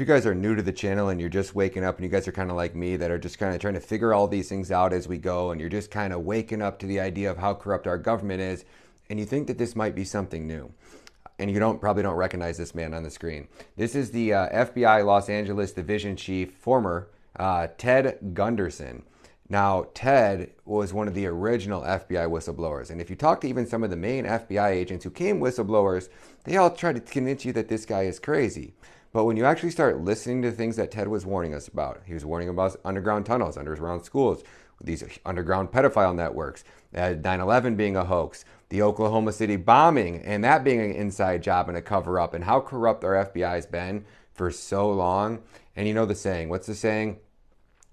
you guys are new to the channel and you're just waking up and you guys are kind of like me that are just kind of trying to figure all these things out as we go, and you're just kind of waking up to the idea of how corrupt our government is, and you think that this might be something new, and you probably don't recognize this man on the screen. This is the FBI Los Angeles Division Chief, former Ted Gundersen. Now, Ted was one of the original FBI whistleblowers, and if you talk to even some of the main FBI agents who came whistleblowers, they all try to convince you that this guy is crazy. But when you actually start listening to things that Ted was warning us about, he was warning about underground tunnels, underground schools, these underground pedophile networks, 9/11 being a hoax, the Oklahoma City bombing, and that being an inside job and a cover-up, and how corrupt our FBI has been for so long. And you know the saying. What's the saying?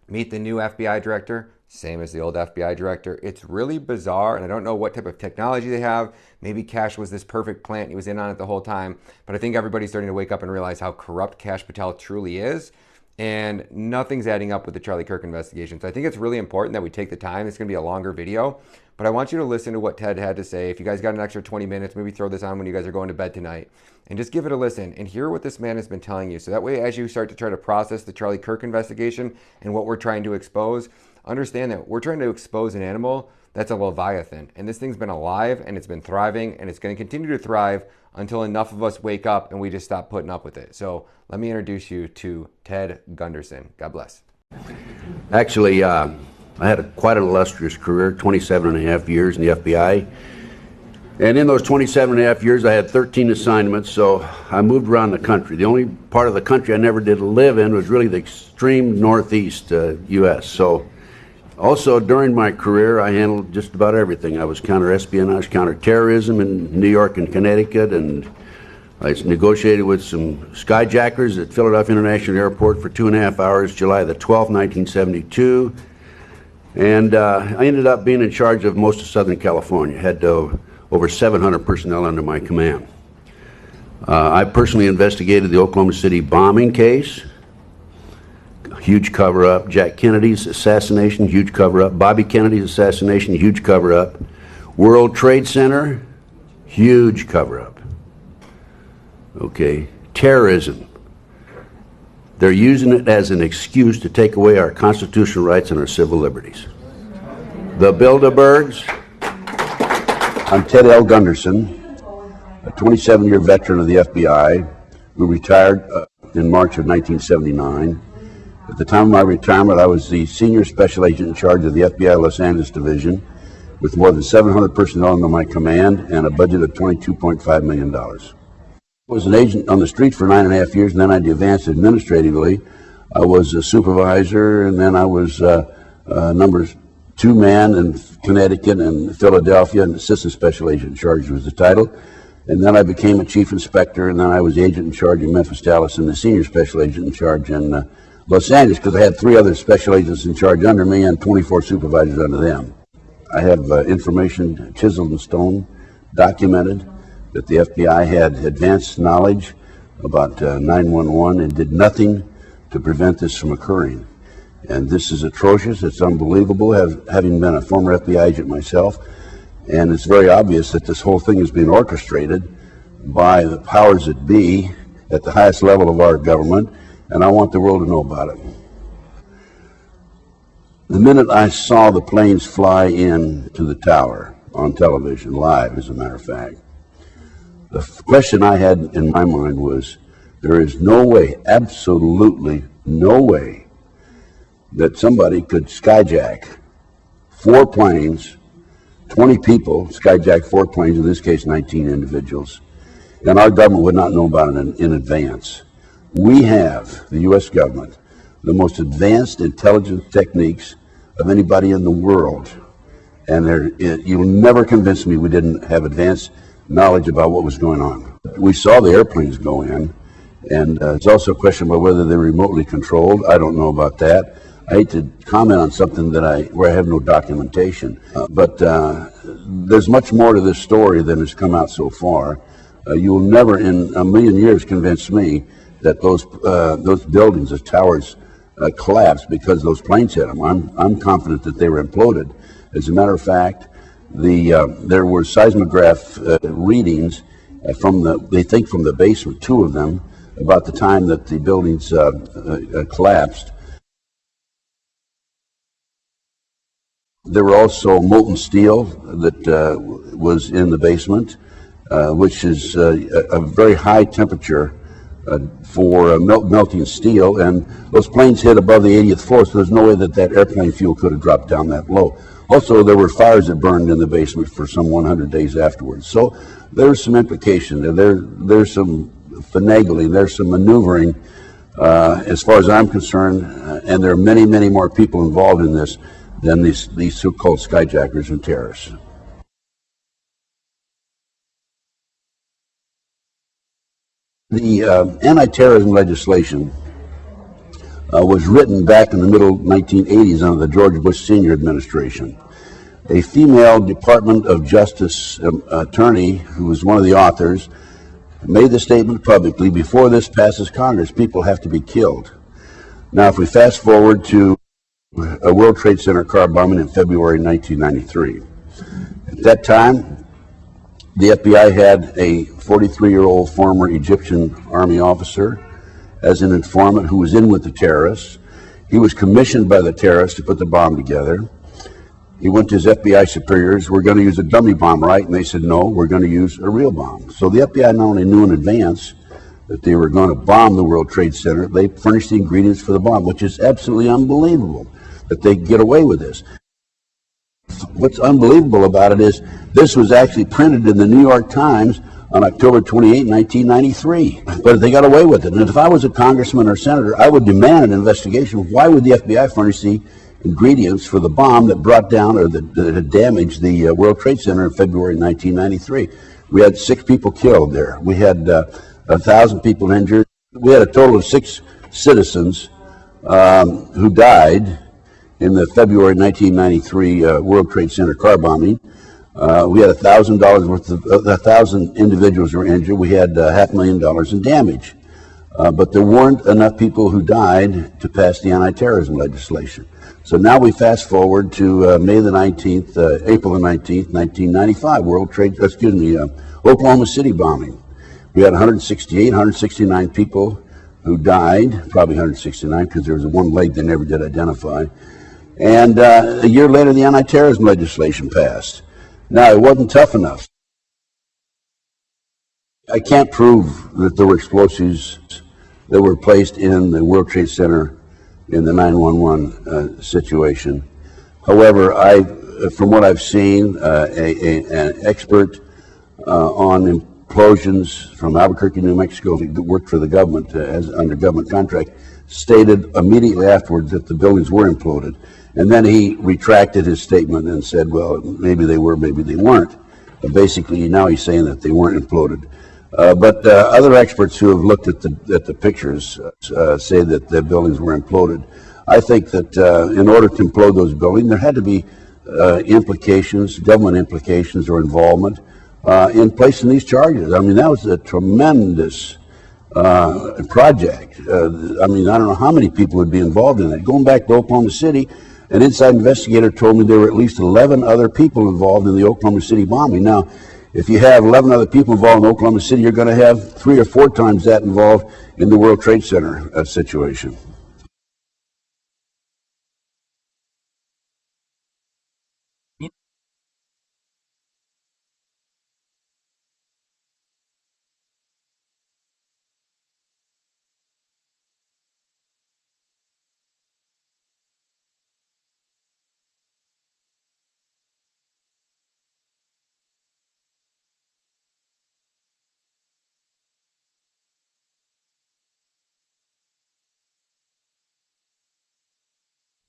Meet the new FBI director, same as the old FBI director. It's really bizarre, and I don't know what type of technology they have. Maybe Kash was this perfect plant. He was in on it the whole time. But I think everybody's starting to wake up and realize how corrupt Kash Patel truly is. And nothing's adding up with the Charlie Kirk investigation. So I think it's really important that we take the time. It's going to be a longer video. But I want you to listen to what Ted had to say. If you guys got an extra 20 minutes, maybe throw this on when you guys are going to bed tonight. And just give it a listen and hear what this man has been telling you. So that way, as you start to try to process the Charlie Kirk investigation and what we're trying to expose, understand that we're trying to expose an animal that's a Leviathan. And this thing's been alive and it's been thriving and it's going to continue to thrive until enough of us wake up and we just stop putting up with it. So let me introduce you to Ted Gundersen. God bless. Actually, I had quite an illustrious career, 27 and a half years in the FBI. And in those 27 and a half years, I had 13 assignments, so I moved around the country. The only part of the country I never did live in was really the extreme northeast U.S. So also during my career, I handled just about everything. I was counter-espionage, counter-terrorism in New York and Connecticut, and I negotiated with some skyjackers at Philadelphia International Airport for 2.5 hours, July the 12th, 1972. And I ended up being in charge of most of Southern California. Had over 700 personnel under my command. I personally investigated the Oklahoma City bombing case, huge cover-up. Jack Kennedy's assassination, huge cover-up. Bobby Kennedy's assassination, huge cover-up. World Trade Center, huge cover-up. Okay, terrorism. They're using it as an excuse to take away our constitutional rights and our civil liberties. The Bilderbergs. I'm Ted L. Gundersen, a 27-year veteran of the FBI who retired in March of 1979. At the time of my retirement, I was the senior special agent in charge of the FBI Los Angeles Division with more than 700 personnel under my command and a budget of $22.5 million. I was an agent on the street for 9.5 years, and then I advanced administratively. I was a supervisor, and then I was number 2 man in Connecticut and Philadelphia, and assistant special agent in charge was the title. And then I became a chief inspector, and then I was agent in charge in Memphis, Dallas, and the senior special agent in charge in Los Angeles, because I had 3 other special agents in charge under me and 24 supervisors under them. I have information chiseled in stone, documented, that the FBI had advanced knowledge about 911 and did nothing to prevent this from occurring. And this is atrocious. It's unbelievable, having been a former FBI agent myself. And it's very obvious that this whole thing is being orchestrated by the powers that be at the highest level of our government, and I want the world to know about it. The minute I saw the planes fly in to the tower on television, live as a matter of fact, the question I had in my mind was, there is no way, absolutely no way, that somebody could skyjack 4 planes, 20 people, skyjack 4 planes, in this case 19 individuals, and our government would not know about it in advance. We have, the U.S. government, the most advanced intelligence techniques of anybody in the world, and you'll never convince me we didn't have advanced knowledge about what was going on. We saw the airplanes go in, and it's also a question about whether they're remotely controlled. I don't know about that. I hate to comment on something where I have no documentation, but there's much more to this story than has come out so far. You will never in a million years convince me that those buildings, the towers, collapsed because those planes hit them. I'm confident that they were imploded. As a matter of fact, there were seismograph readings they think from the basement, 2 of them, about the time that the buildings collapsed. There were also molten steel that was in the basement, which is a very high temperature for melting steel, and those planes hit above the 80th floor, so there's no way that that airplane fuel could have dropped down that low. Also, there were fires that burned in the basement for some 100 days afterwards. So there's some implication, and there's some finagling, there's some maneuvering, as far as I'm concerned, and there are many, many more people involved in this than these so-called skyjackers and terrorists. The anti-terrorism legislation was written back in the middle 1980s under the George Bush Sr. administration. A female Department of Justice attorney, who was one of the authors, made the statement publicly: before this passes Congress, people have to be killed. Now, if we fast forward to a World Trade Center car bombing in February 1993. At that time, the FBI had a 43-year-old former Egyptian army officer as an informant who was in with the terrorists. He was commissioned by the terrorists to put the bomb together. He went to his FBI superiors: we're going to use a dummy bomb, right? And they said, no, we're going to use a real bomb. So the FBI not only knew in advance that they were going to bomb the World Trade Center, they furnished the ingredients for the bomb, which is absolutely unbelievable that they get away with this. What's unbelievable about it is this was actually printed in the New York Times on October 28, 1993. But they got away with it. And if I was a congressman or senator, I would demand an investigation. Why would the FBI furnish the ingredients for the bomb that brought down or that had damaged the World Trade Center in February 1993? We had 6 people killed there. We had 1,000 people injured. We had a total of 6 citizens who died in the February 1993 World Trade Center car bombing. We had $1,000 worth of 1,000 individuals were injured. We had $500,000 in damage. But there weren't enough people who died to pass the anti-terrorism legislation. So now we fast forward to May the 19th, April the 19th, 1995, Oklahoma City bombing. We had 169 people who died, probably 169 because there was one leg they never did identify. And a year later, the anti-terrorism legislation passed. Now, it wasn't tough enough. I can't prove that there were explosives that were placed in the World Trade Center in the 9/11 situation. However, from what I've seen, an expert on implosions from Albuquerque, New Mexico, that worked for the government under government contract, stated immediately afterwards that the buildings were imploded. And then he retracted his statement and said, well, maybe they were, maybe they weren't. But basically, now he's saying that they weren't imploded. But other experts who have looked at the pictures say that the buildings were imploded. I think that in order to implode those buildings, there had to be implications, government implications or involvement in placing these charges. I mean, that was a tremendous project. I mean, I don't know how many people would be involved in it. Going back to Oklahoma City, an inside investigator told me there were at least 11 other people involved in the Oklahoma City bombing. Now, if you have 11 other people involved in Oklahoma City, you're going to have 3 or 4 times that involved in the World Trade Center situation.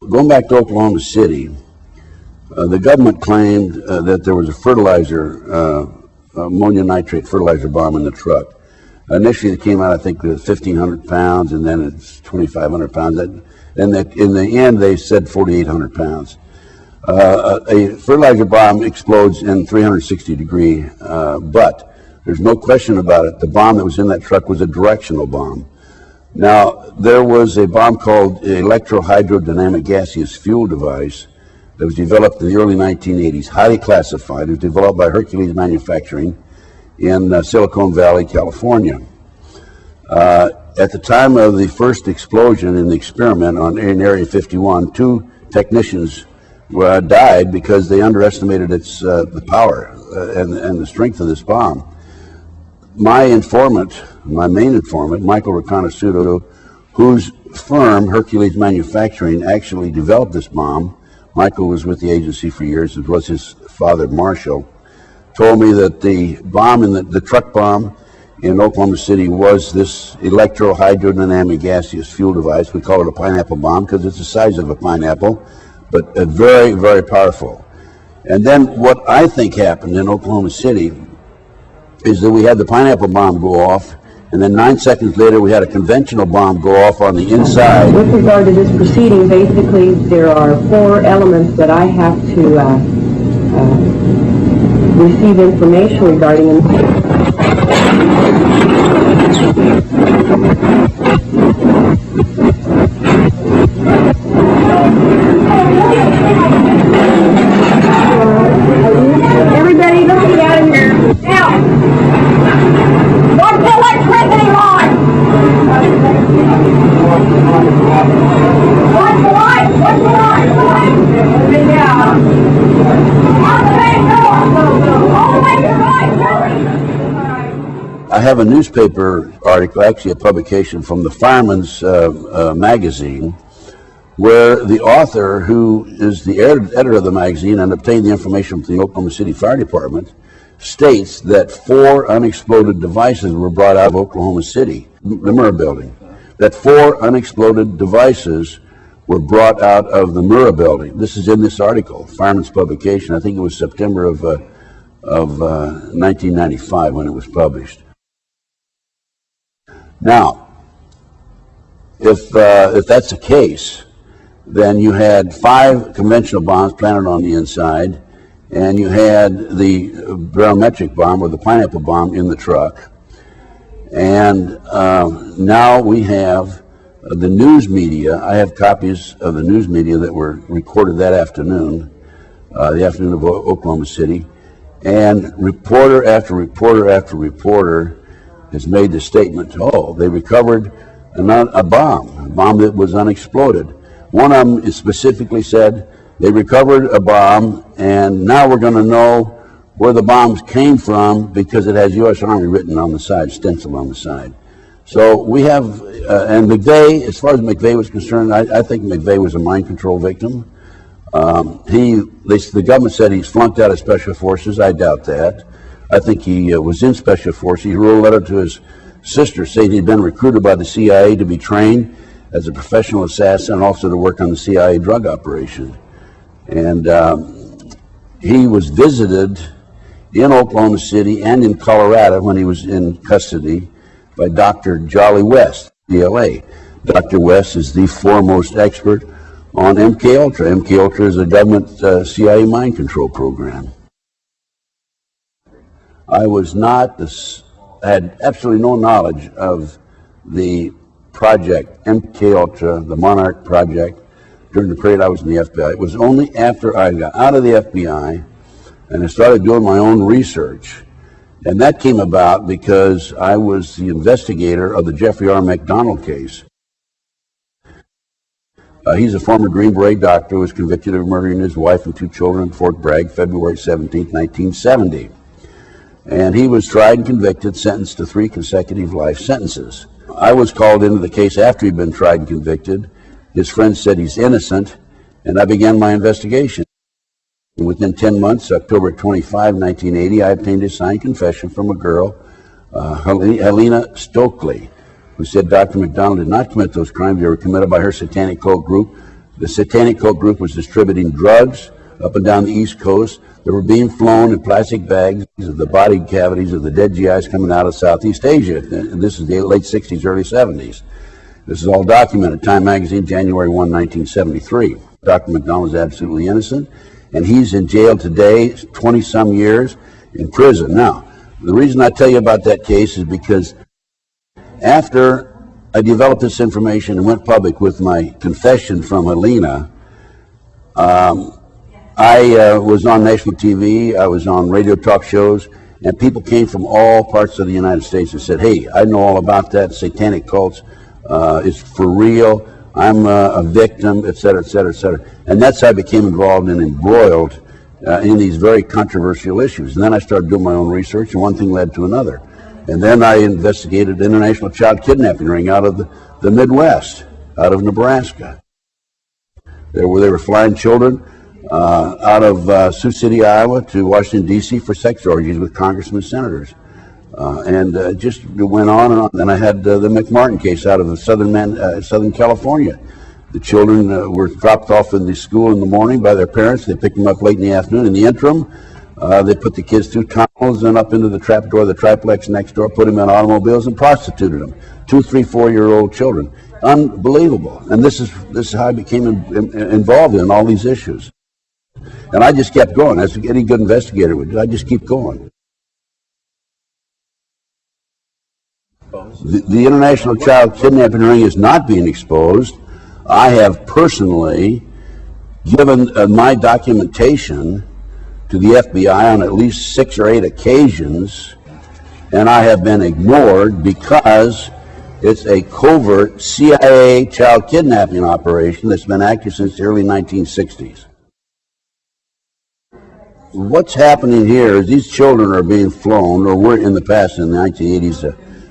Going back to Oklahoma City, the government claimed that there was a fertilizer, ammonium nitrate fertilizer bomb in the truck. Initially, it came out, I think, with 1,500 pounds, and then it's 2,500 pounds. And in the end, they said 4,800 pounds. A fertilizer bomb explodes in 360 degree, but there's no question about it. The bomb that was in that truck was a directional bomb. Now, there was a bomb called electrohydrodynamic gaseous fuel device that was developed in the early 1980s, highly classified. It was developed by Hercules Manufacturing in Silicon Valley, California. At the time of the first explosion in the experiment in Area 51, 2 technicians died because they underestimated its the power and the strength of this bomb. My informant, my main informant, Michael Riconosciuto, whose firm, Hercules Manufacturing, actually developed this bomb. Michael was with the agency for years, as was his father, Marshall, told me that the bomb, the truck bomb in Oklahoma City, was this electro-hydrodynamic gaseous fuel device. We call it a pineapple bomb because it's the size of a pineapple, but very, very powerful. And then what I think happened in Oklahoma City is that we had the pineapple bomb go off, and then 9 seconds later we had a conventional bomb go off on the inside. With regard to this proceeding, basically there are 4 elements that I have to receive information regarding. Everybody, let's get out of here. Now, what's the electricity line? What's the line? What's the line? Yeah. On the main door. All the way to the right, I have a newspaper article, actually a publication from the Fireman's magazine, where the author, who is the editor of the magazine and obtained the information from the Oklahoma City Fire Department, states that 4 unexploded devices were brought out of Oklahoma City, the Murrah building. That 4 unexploded devices were brought out of the Murrah building. This is in this article, Fireman's publication. I think it was September of 1995 when it was published. Now, if that's the case, then you had 5 conventional bombs planted on the inside, and you had the barometric bomb or the pineapple bomb in the truck. And now we have the news media. I have copies of the news media that were recorded that afternoon, the afternoon of Oklahoma City, and reporter after reporter after reporter has made the statement, oh, they recovered a bomb that was unexploded. One of them is specifically said, they recovered a bomb, and now we're going to know where the bombs came from because it has U.S. Army written on the side, stenciled on the side. So we have, and McVeigh, as far as McVeigh was concerned, I think McVeigh was a mind control victim. The government said he's flunked out of Special Forces. I doubt that. I think he was in Special Forces. He wrote a letter to his sister saying he'd been recruited by the CIA to be trained as a professional assassin and also to work on the CIA drug operation. And he was visited in Oklahoma City and in Colorado when he was in custody by Dr. Jolly West, DLA. Dr. West is the foremost expert on MKUltra. MKUltra is a government CIA mind control program. I had absolutely no knowledge of the project, MKUltra, the Monarch project, during the period I was in the FBI. It was only after I got out of the FBI and I started doing my own research. And that came about because I was the investigator of the Jeffrey R. McDonald case. He's a former Green Beret doctor who was convicted of murdering his wife and 2 children in Fort Bragg, February 17, 1970. And he was tried and convicted, sentenced to 3 consecutive life sentences. I was called into the case after he'd been tried and convicted. His friends said he's innocent, and I began my investigation. And within 10 months, October 25, 1980, I obtained a signed confession from a girl, Helena Stokely, who said Dr. McDonald did not commit those crimes. They were committed by her satanic cult group. The satanic cult group was distributing drugs up and down the East Coast that were being flown in plastic bags of the body cavities of the dead GIs coming out of Southeast Asia. And this is the late 60s, early 70s. This is all documented. Time magazine, January 1, 1973. Dr. McDonald is absolutely innocent, and he's in jail today, 20-some years in prison. Now, the reason I tell you about that case is because after I developed this information and went public with my confession from Helena, I was on national TV, I was on radio talk shows, And people came from all parts of the United States and said, hey, I know all about that, satanic cults, it's for real, I'm a victim, et cetera, et cetera, et cetera. And that's how I became involved and embroiled in these very controversial issues. And then I started doing my own research, and one thing led to another. And then I investigated international child kidnapping ring out of the Midwest, out of Nebraska. They were flying children out of Sioux City, Iowa to Washington, D.C. for sex orgies with congressmen and senators. And just went on and on. Then I had the McMartin case out of Southern California. The children were dropped off in the school in the morning by their parents. They picked them up late in the afternoon. In the interim, they put the kids through tunnels and up into the trapdoor, the triplex next door, put them in automobiles and prostituted them. 2, 3, 4-year-old children. Unbelievable. And this is how I became involved in all these issues. And I just kept going, as any good investigator would do. I just keep going. The international child kidnapping ring is not being exposed. I have personally given my documentation to the FBI on at least 6 or 8 occasions, and I have been ignored because it's a covert CIA child kidnapping operation that's been active since the early 1960s. What's happening here is these children are being flown, or were in the past in the 1980s,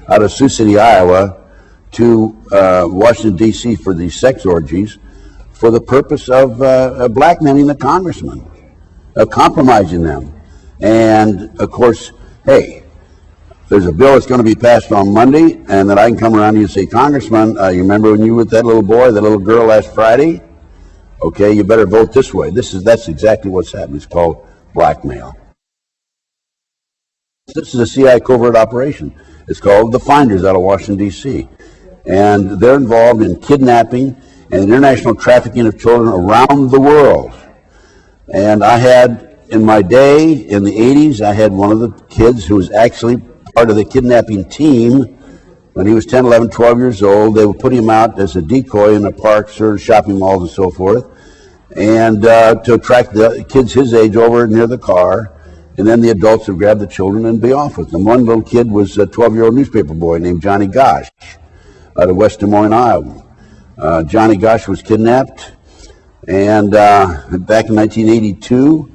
out of Sioux City, Iowa, to Washington, D.C. for these sex orgies for the purpose of blackmailing the congressmen, of compromising them. And, of course, hey, there's a bill that's going to be passed on Monday, and then I can come around to you and say, Congressman, you remember when you were with that little boy, that little girl last Friday? Okay, you better vote this way. That's exactly what's happening. It's called blackmail. This is a CIA covert operation. It's called the Finders out of Washington, D.C. And they're involved in kidnapping and international trafficking of children around the world. And I had, in my day, in the 80s, I had one of the kids who was actually part of the kidnapping team. When he was 10, 11, 12 years old, they would put him out as a decoy in the parks or shopping malls and so forth, and to attract the kids his age over near the car. And then the adults would grab the children and be off with them. One little kid was a 12-year-old newspaper boy named Johnny Gosh out of West Des Moines, Iowa. Johnny Gosh was kidnapped, and back in 1982,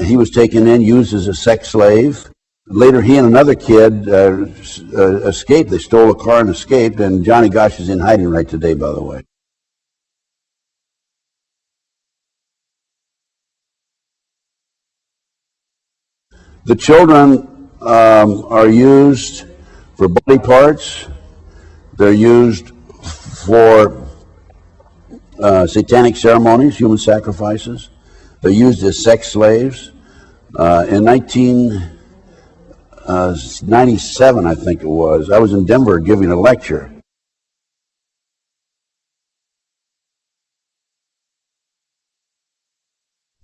he was taken in, used as a sex slave. Later, he and another kid escaped. They stole a car and escaped, and Johnny Gosh is in hiding right today, by the way. The children are used for body parts. They're used for satanic ceremonies, human sacrifices. They're used as sex slaves. In 1997, I think it was, I was in Denver giving a lecture.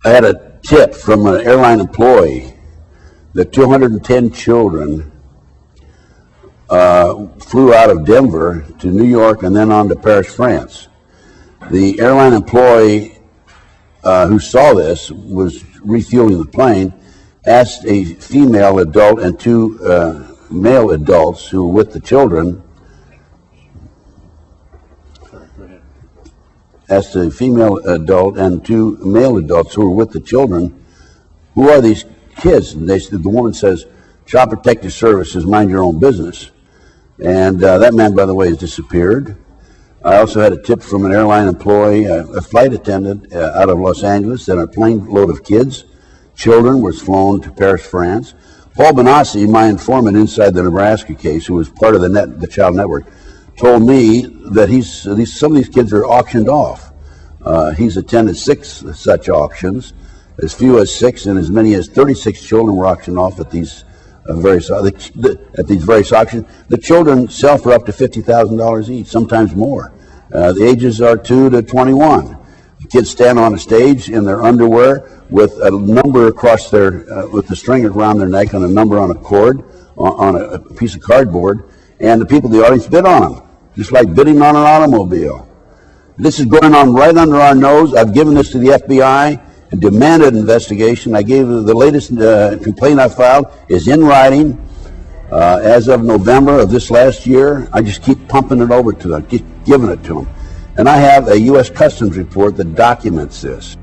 I had a tip from an airline employee that 210 children flew out of Denver to New York and then on to Paris, France. The airline employee who saw this was refueling the plane, asked a female adult and 2 male adults who were with the children, asked a female adult and 2 male adults who were with the children, who are these kids? And the woman says, Child Protective Services, mind your own business. And that man, by the way, has disappeared. I also had a tip from an airline employee, a flight attendant out of Los Angeles, that a plane load of kids, children, was flown to Paris, France. Paul Benassi, my informant inside the Nebraska case, who was part of the Child Network, told me that some of these kids are auctioned off. He's attended 6 such auctions. As few as 6 and as many as 36 children were auctioned off at these various auctions. The children sell for up to $50,000 each, sometimes more. The ages are 2 to 21. The kids stand on a stage in their underwear with a number across with the string around their neck and a number on a cord, on a piece of cardboard, and the people in the audience bid on them, just like bidding on an automobile. This is going on right under our nose. I've given this to the FBI, and demanded investigation. I gave the latest complaint I filed is in writing as of November of this last year. I just keep pumping it over to them, keep giving it to them. And I have a U.S. Customs report that documents this.